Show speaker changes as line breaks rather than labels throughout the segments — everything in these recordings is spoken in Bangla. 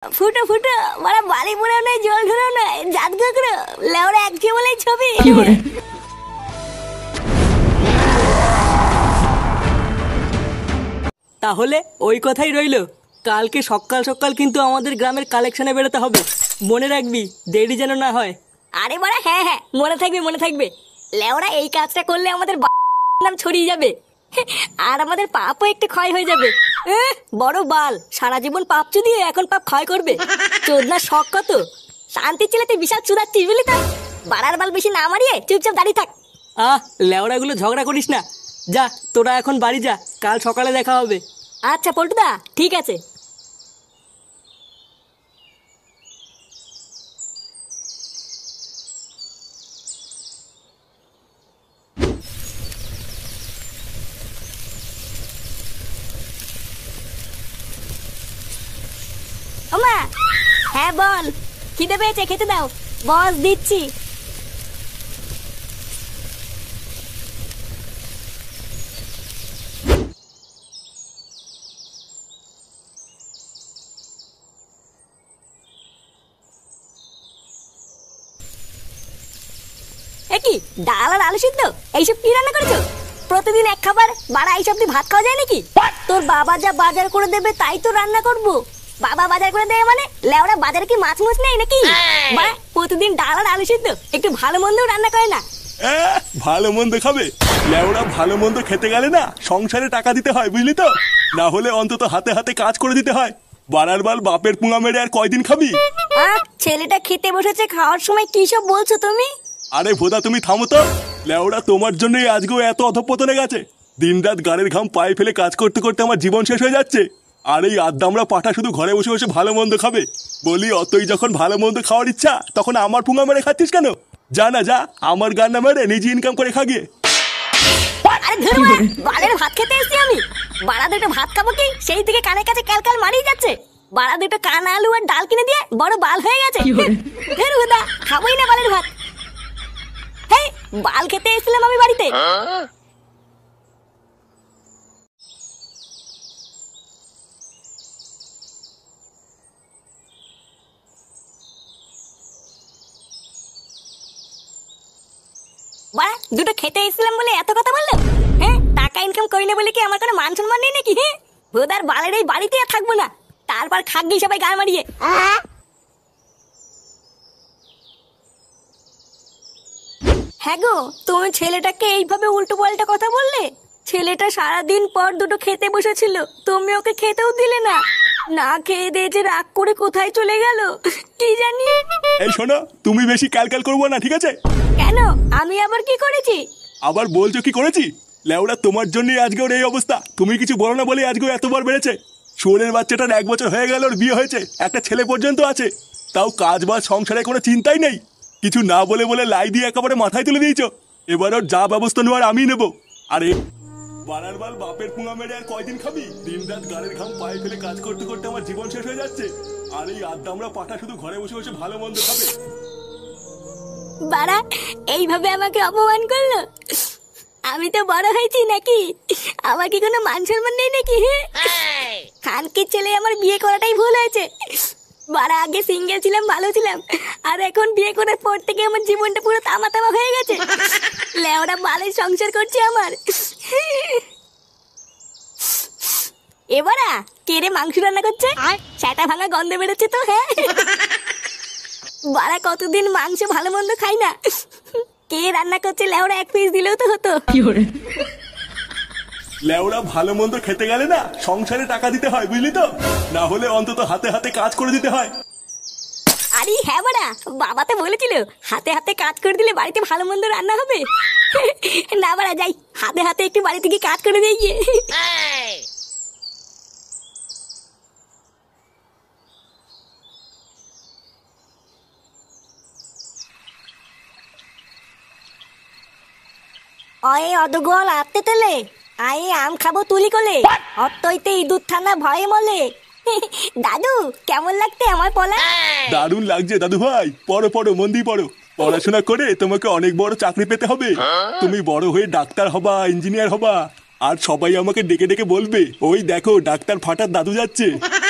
ফুটো ফুটো মারা বাড়ি মোড়াও নাই, জল ঢোড়াও নাই, জাত কাকড়ো লেওরা এক বলেই ছবি।
তাহলে ওই কথাই রইলো, কালকে সকাল সকাল কিন্তু আমাদের গ্রামের কালেকশনে বেরোতে হবে। মনে রাখবি, দেরি যেন না হয়।
আরে বাড়া হ্যাঁ হ্যাঁ মনে থাকবে মনে থাকবে। লেওরা এই কাজটা করলে আমাদের নাম ছড়িয়ে যাবে আর আমাদের পাপও একটু ক্ষয় হয়ে যাবে। বড় বাল, সারা জীবন পাপ চুদিয়ে এখন পাপ ক্ষয় করবে। চোদনা শখ কত, শান্তি ছেলে তুই বিশাল চুদাচ্ছিস বুঝলি তো। বাড়ার বাল বেশি না মারিয়ে চুপচাপ দাঁড়িয়ে থাক।
লেওড়াগুলো ঝগড়া করিস না, যা তোরা এখন বাড়ি যা, কাল সকালে দেখা হবে।
আচ্ছা পল্টুদা ঠিক আছে। ওমা হ্যাঁ বল, খিদে পেয়েছে খেতে দাও। বস দিচ্ছি। কি ডাল আর আলু সিদ্ধ এইসব কি রান্না করেছো? প্রতিদিন এক খাবার, বাড়া এইসব দিয়ে ভাত খাওয়া যায় নাকি? তোর বাবা যা বাজার করে দেবে তাই তো রান্না করবো। বাবা বাজার করে দেবে মানে লেওরা বাজারে কি মাছ মুছ নেই নাকি? বাড়া প্রতিদিন ডাল আর আলু সিদ্ধ, একটু ভালো মন্দও রান্না করে না।
ভালো মন্দ খাবে? লেওরা ভালো মন্দ খেতে গেলে না সংসারে টাকা দিতে হয় বুঝলি তো, না হলে অন্তত হাতে হাতে কাজ করে দিতে হয়। বাড়ার বাল বাপের পুঙা মেরে আর কয়দিন খাবি?
ছেলেটা খেতে বসেছে, খাওয়ার সময় কি সব বলছো তুমি?
আরে ভোদা তুমি থামো তো। লেওরা তোমার জন্যই আজকেও এত অধঃপতনে গেছে। দিনরাত গাড়ির ঘাম পায়ে ফেলে কাজ করতে করতে আমার জীবন শেষ হয়ে যাচ্ছে। আর এই আদ্দামরা পাঠা শুধু ঘরে বসে বসে ভালো মন্দ খাবে। বলি অতই যখন ভালো মন্দ খাওয়ার ইচ্ছা, তখন আমার পুঙা মেরে খাচ্ছিস কেন? যা না যা, আমার গান না মেরে নিজে ইনকাম করে খা গিয়ে।
আরে ধরো বালের ভাত খেতে এসেছি আমি। বাড়া দুটো ভাত খাবো কি, সেই দিকে কানের কাছে ক্যালকাল মারিয়ে যাচ্ছে। বাড়া দুটো কান আলু আর ডাল কিনে দিয়ে বড় বাল হয়ে গেছে। ধরুদা খাবোই না বালের ভাত। হেই বাল খেতে এসেছিলাম আমি বাড়িতে। বাড়া দুটো খেতে এসেছিলাম বলে এত কথা বললো? হ্যাঁ টাকা ইনকাম করি না বলে কি আমার কোনো মান সম্মান নেই নাকি? হ্যাঁ ভোদার বালের এই বাড়িতে আর থাকবো না, তারপর খাগি সবাই গাল মারিয়ে। হ্যাঁ গো, তুমি ছেলেটাকে এইভাবে উল্টো পাল্টা কথা বললে? ছেলেটা সারাদিন পর দুটো খেতে বসেছিল, তুমি ওকে খেতেও দিলে না। না খেয়ে দিয়ে যে রাগ করে কোথায় চলে গেল কি জানি।
এই শোনো, তুমি বেশি ক্যালকাল করবো না, ঠিক আছে?
কেন, আমি আবার কি করেছি?
আবার বলছো কি করেছি? লেওরা তোমার জন্যই আজকে ওর এই অবস্থা। তুমি কিছু বলো না বলে আজকে এতবার বেড়েছে। শুয়োরের বাচ্চাটার 1 বছর হয়ে গেল, ওর বিয়ে হয়েছে, একটা ছেলে পর্যন্ত আছে, তাও কাজ বাজ সংসারে কোনো চিন্তাই নেই। কিছু না বলে বলে লাই দিয়ে একেবারে মাথায় তুলে দিয়েছো। এবার ওর যা ব্যবস্থা নেওয়ার আমি নেবো। আরে বাড়ার বাল বাপের পুঙা মেরে আর কয়দিন খাবি? দিন রাত গাড়ির ঘাম পায়ে ফেলে কাজ করতে করতে আমার জীবন শেষ হয়ে যাচ্ছে। আর এই আদ্দামরা পাঠা শুধু ঘরে বসে বসে ভালো মন্দ খাবে।
বাড়া এইভাবে আমাকে অপমান করলো? আমি তো বড় হয়েছি নাকি? আমার কি কোনো মান সম্মান নেই নাকি? খানকির ছেলে আমার বিয়ে করাটাই ভুল হয়েছে। বাড়া আগে সিঙ্গেল ছিলাম, ভালো ছিলাম, আর এখন বিয়ে করার পর থেকে আমার জীবনটা পুরো তামা তামা হয়ে গেছে। লেওরা বালের সংসার করছে আমার। এবারা কে রে মাংস রান্না করছে? সেটা ভাঙা গন্ধ বেরোচ্ছে তো। হ্যাঁ বাড়া কতদিন মাংস ভালো মন্দ খাই না। কে রান্না করছে লেওরা এক পিস দিলেও তো হতো।
লেওরা ভালো মন্দ খেতে গেলে না সংসারে টাকা দিতে হয় বুঝলি তো, না হলে অন্তত হাতে হাতে কাজ করে দিতে হয়।
আরে হ্যাঁ বাড়া, বাবা তো বলেছিল হাতে হাতে কাজ করে দিলে বাড়িতে ভালো মন্দ রান্না হবে। না বাড়া যাই, হাতে হাতে একটু বাড়ি থেকে কাজ করে দিয়ে গিয়ে। অয়ে অদগল আত্তে তেলে আয়ে আম খাবো তুলি কোলে, অত্তইতে ইঁদুর থানা ভয়ে মলে। দাদু কেমন লাগতে আমার পলা?
দারুণ লাগছে দাদু ভাই, পড়ো পড়ো মন দিয়ে পড়ো। পড়াশোনা করে তোমাকে অনেক বড় চাকরি পেতে হবে। তুমি বড় হয়ে ডাক্তার হবা, ইঞ্জিনিয়ার হবা, আর সবাই আমাকে ডেকে ডেকে বলবে ওই দেখো ডাক্তার ফাটার দাদু যাচ্ছে।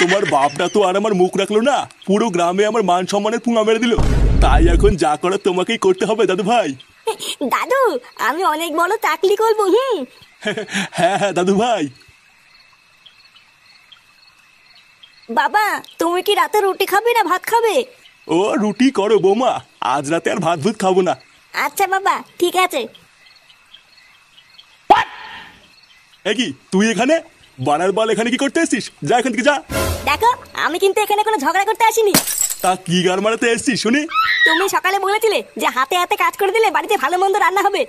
তোমার বাপটা তো আর আমার মুখ রাখলো না, পুরো গ্রামে আমার মান সম্মানের পুঙা মেরে দিল। তাই এখন যা করার তোমাকেই করতে হবে দাদু ভাই।
দাদু আমি অনেক বড় চাকরি করবো।
হ্যাঁ হ্যাঁ দাদু ভাই।
বাবা তুমি কি রাতে রুটি খাবে না ভাত খাবে?
ও রুটি করো বৌমা, আজ রাতে আর ভাত ভুত খাবো না।
আচ্ছা বাবা ঠিক আছে।
কি তুই এখানে বানার বল এখানে কি করতে এসছিস? যা এখান থেকে যা।
দেখো আমি কিন্তু এখানে কোনো ঝগড়া করতে আসিনি।
তা কি গার মারাতে এসছিস শুনি?
তুমি সকালে বলেছিলে যে হাতে হাতে কাজ করে দিলে বাড়িতে ভালো মন্দ রান্না হবে,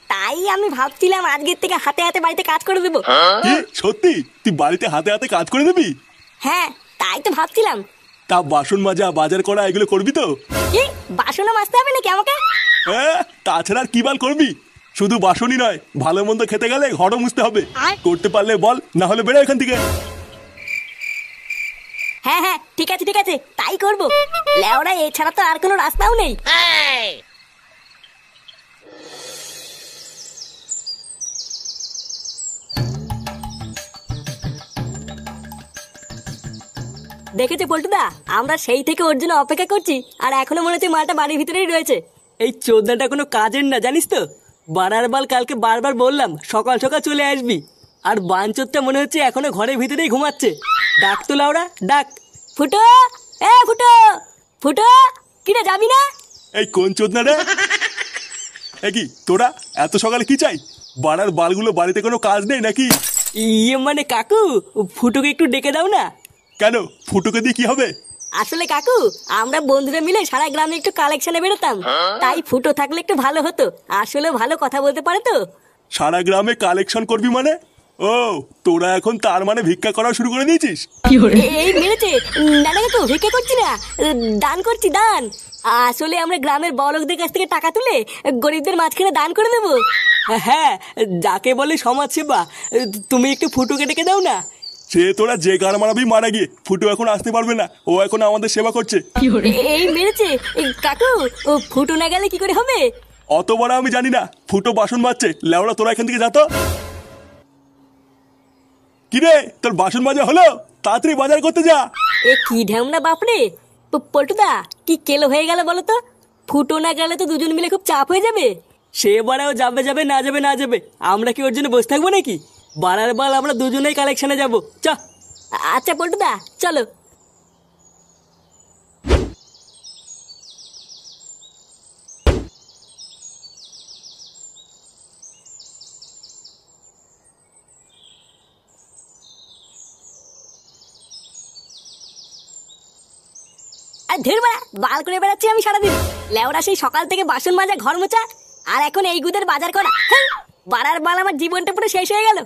তাই আমি ভাবছিলাম আজকের থেকে হাতে হাতে বাড়িতে কাজ করে দেবো।
কি সত্যি তুই বাড়িতে হাতে হাতে কাজ করে দিবি?
হ্যাঁ তাই তো ভাবছিলাম।
তা বাসন মাজা বাজার করা এগুলো করবি তো?
কি বাসনও মাজতে হবে নাকি আমাকে?
হ্যাঁ তাছাড়া আর কি বাল করবি? শুধু বাসনই নয়, ভালো মন্দ খেতে গেলে ঘরও মুছতে হবে। করতে পারলে বল, না হলে বেরো এখান থেকে।
হ্যাঁ হ্যাঁ ঠিক আছে ঠিক আছে তাই করবো। লেওরা এছাড়া তো আর কোনো রাস্তাও নেই। দেখেছো পল্টুদা, আমরা সেই থেকে ওর জন্য অপেক্ষা করছি আর এখনো মনে হচ্ছে মালটা বাড়ির ভিতরেই রয়েছে।
এই চোদনাটা কোনো কাজের না জানিস তো। বাড়ার বাল কালকে বারবার বললাম সকাল সকাল চলে আসবি, আর বাঞ্চোরটা মনে হচ্ছে এখনো ঘরের ভিতরেই ঘুমাচ্ছে। ডাক তো লাউড়া ডাক।
ফুটো এ ফুটো ফুটো, কিরে যাবি না?
এই কোন চোদনা রে? কি তোরা এত সকালে কি চাই? বাড়ার বালগুলো বাড়িতে কোনো কাজ নেই নাকি?
ইয়ে মানে কাকু, ফুটোকে একটু ডেকে দাও না।
কেন ফুটুকে দিয়ে কি হবে?
আসলে কাকু আমরা বন্ধুরা মিলে সারা গ্রামে একটু কালেকশনে বেরোতাম, তাই ফুটো থাকলে একটু ভালো হতো। আসলে ভালো কথা বলতে পারে তো।
সারা গ্রামে কালেকশন করবি মানে? ও তোরা এখন তার মানে ভিক্ষা করা শুরু করে দিয়েছিস?
এই মেরেছে না না কাকু, ভিক্ষা করছি না, দান করছি দান। আসলে আমরা গ্রামের বড়লোকদের কাছ থেকে টাকা তুলে গরিবদের মাঝখানে দান করে দেবো।
হ্যাঁ যাকে বলে সমাজ সেবা। তুমি একটু ফুটোকে ডেকে দাও না।
সে তোরা যে গার মারাবি মারা গিয়ে, ফুটু এখন আসতে পারবে না, ও এখন আমাদের সেবা করছে।
এই মেরেছে কাকু, ও ফুটো না গেলে কি করে হবে?
অত বড় আমি জানি না, ফুটো বাসন মাজছে। লেওড়া তোরা এখান থেকে যা তো। কিরে তোর বাসন মাজা হলো? তাড়াতাড়ি বাজার করতে যা।
এ কি ঢ্যামনা বাপরে। পল্টুদা কি কেলো হয়ে গেল বলো তো? ফুটো না গেলে তো দুজন মিলে খুব চাপ হয়ে যাবে।
সে বাড়াও যাবে যাবে না যাবে না যাবে, আমরা কি ওর জন্য বসে থাকবো নাকি? বাড়ার বাল আমরা দুজনেই কালেকশনে যাবো। চ।
আচ্ছা পল্টুদা চলো। আর ধীর বেড়া বাল করে বেড়াচ্ছি আমি সারাদিন। লেওরা সেই সকাল থেকে বাসন মাজা ঘর মোছা, আর এখন এই গুদের বাজার করা। বাড়ার বাল আমার জীবনটা পুরো শেষ হয়ে গেল।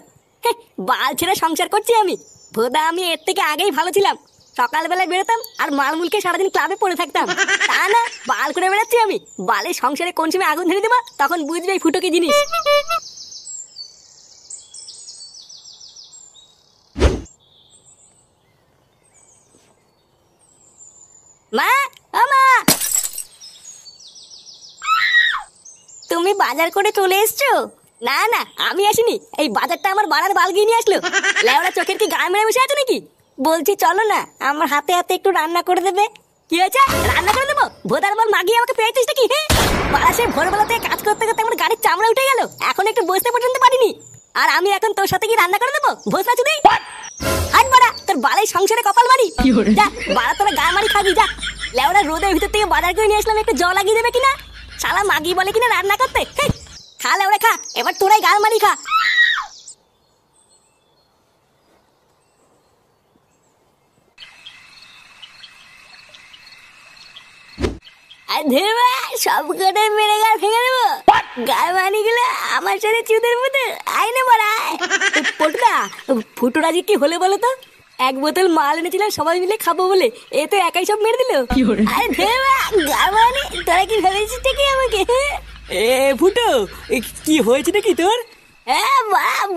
বাল ছেড়ে সংসার করছি আমি। ভোদা আমি এর থেকে আগেই ভালো ছিলাম। সকালবেলায় বেরোতাম আর মালমুলকে সারাদিন ক্লাবে পড়ে থাকতাম। তা না বাল করে বেড়াচ্ছি আমি। বালের সংসারে কোন সময় আগুন ধরে দেবো তখন বুঝবে এই ফুটো কি জিনিস। মা ও মা, তুমি বাজার করে চলে এসছো? না না আমি আসিনি, এই বাজারটা আমার বাড়ার বাল গিয়ে নিয়ে আসলো। লেওরা চোখের কি গায়ে মেরে বসে আছে নাকি? বলছি চলো না আমার হাতে হাতে একটু রান্না করে দেবে। কি হয়েছে রান্না করে দেবো? ভোদার বল মাগিয়ে আমাকে পেয়েছিস নাকি? বাড়া সে ভোরবেলা থেকে কাজ করতে করতে আমার গাড়ির চামড়া উঠে গেল, এখন একটু বসতে পর্যন্ত পারিনি, আর আমি এখন তোর সাথে কি রান্না করে দেবো? ভোজ না চুদি হাট বাড়া, তোর বালাই সংসারে কপাল মারি। যা বাড়া তোরা গা মারি খাবি যা। লেওরা রোদের ভিতর থেকে বাজার করে নিয়ে আসলাম, একটু জল লাগিয়ে দেবে কিনা? শালা মাগি বলে কিনা রান্না করতে। খা লেওরা খা, এবার তোরাই গাল মারি খা। আর ধরবা সব কটা মেরে গাল ভেঙে দেবো। গাল মানি গুলো আমার সাথে চুদের মতো আইনে বড়ায়। পটুদা ফুটোর আজকে কি হলে বলো তো? এক বোতল মাল এনেছিলাম সবাই মিলে খাবো বলে, এ তো একাই সব মেরে দিল। আরে ধরবা গাল মানি, তোরা কি ভেবেছিস কি আমাকে?
এ ফুটো কি হয়েছে নাকি তোর?
হ্যাঁ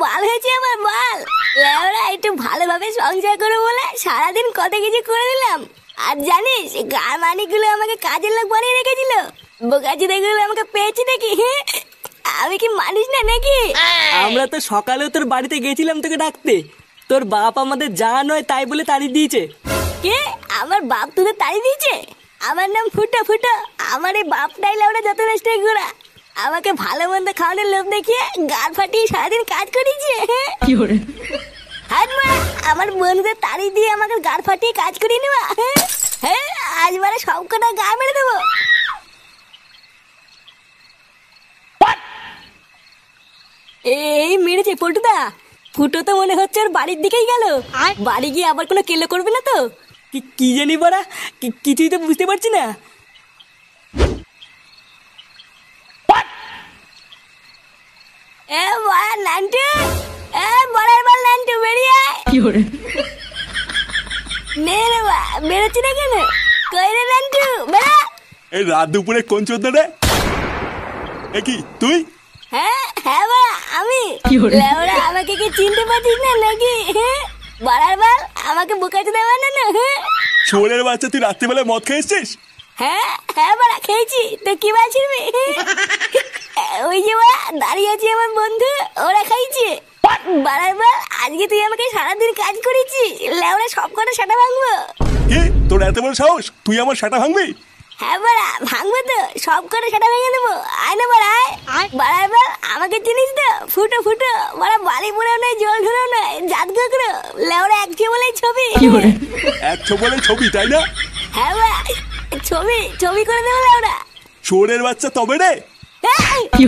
বাল হয়েছে আমার বাল। লেওরা একটু ভালোভাবে সংসার করে বলে সারাদিন কত কিছু করে দিলাম। আর জানিস গার মানিকগুলো আমাকে কাজের লোক বানিয়ে রেখেছিল। বোকাচোদাগুলো আমাকে পেয়েছি নাকি? আমি কি মানিস না নাকি?
আমরা তো সকালেও তোর বাড়িতে গেছিলাম তোকে ডাকতে, তোর বাপ আমাদের যা নয় তাই বলে তাড়িয়ে দিয়েছে।
কে? আমার বাপ তোদের তাড়িয়ে দিয়েছে? আমার নাম ফুটো ফুটো, আমার এই বাপ ডাইলে ওরা যত নষ্ট ঘোরা। আমাকে ভালো মন্দ খাওয়ানোর লোভ দেখিয়ে গাল ফাটিয়ে সারাদিন কাজ করিয়েছে। হাত মা, আমার বন্ধুদের তাড়িয়ে দিয়ে আমাকে গাল ফাটিয়ে কাজ করিয়ে নেবা? হ্যাঁ, আজ বারে সব কটা গা মেরে দেবো। এই মেরেছে পল্টুদা। ফুটো তো মনে হচ্ছে ওর বাড়ির দিকেই গেল। বাড়ি গিয়ে আবার কোনো কেলো করবে না তো?
কি জানি বাড়া, কিছুই তো বুঝতে পারছি না।
এ বড়া নান্টু, এ বড়ার বল নান্টু বেরিয়ে আয়। নে রে বা, বেরোচ্ছি না কেন? কই রে নান্টু, বেড়া।
এই রাত দুপুরে কোন চোদ্দ রে? এ কি তুই?
হ্যাঁ হ্যাঁ বড়া, আমি। লেওড়া, আমাকে কি চিনতে পারছিস না নাকি? বড়ার বল, আমাকে বোকাতে দেওয়া না না?
শুয়োরের বাচ্চা, তুই রাত্রিবেলা মদ খেয়েছিস?
হ্যাঁ হ্যাঁ বড়া, খেয়েছি। তো কি বলছিস? ওই যে বড়া দাঁড়িয়ে আছে আমার বন্ধু, ওরা খাইছে। বাড়ার বল, আজকে তুই আমাকে সারাদিন কাজ করেছি, লেওড়া সব কটা সেটা ভাঙবো।
কি তোর এত বড় সাহস, তুই আমার সেটা ভাঙবি?
হ্যাঁ বড়া, ভাঙবো তো, সব করে সেটা ভেঙে দেবো। আয় না বড়া, আয়। বাড়ার বল, আমাকে চিনিস তো? ফুটো ফুটো, বড়া বালি পুরো নয়, জল ঢুলো নয়, জাত গোকরো, লেওড়া এক বলেই ছবি।
এক বলে ছবি, তাই না?
হ্যাঁ বড়া, ছবি ছবি করে দেবো লেওড়া।
শুয়োরের বাচ্চা, তবে রে।
কি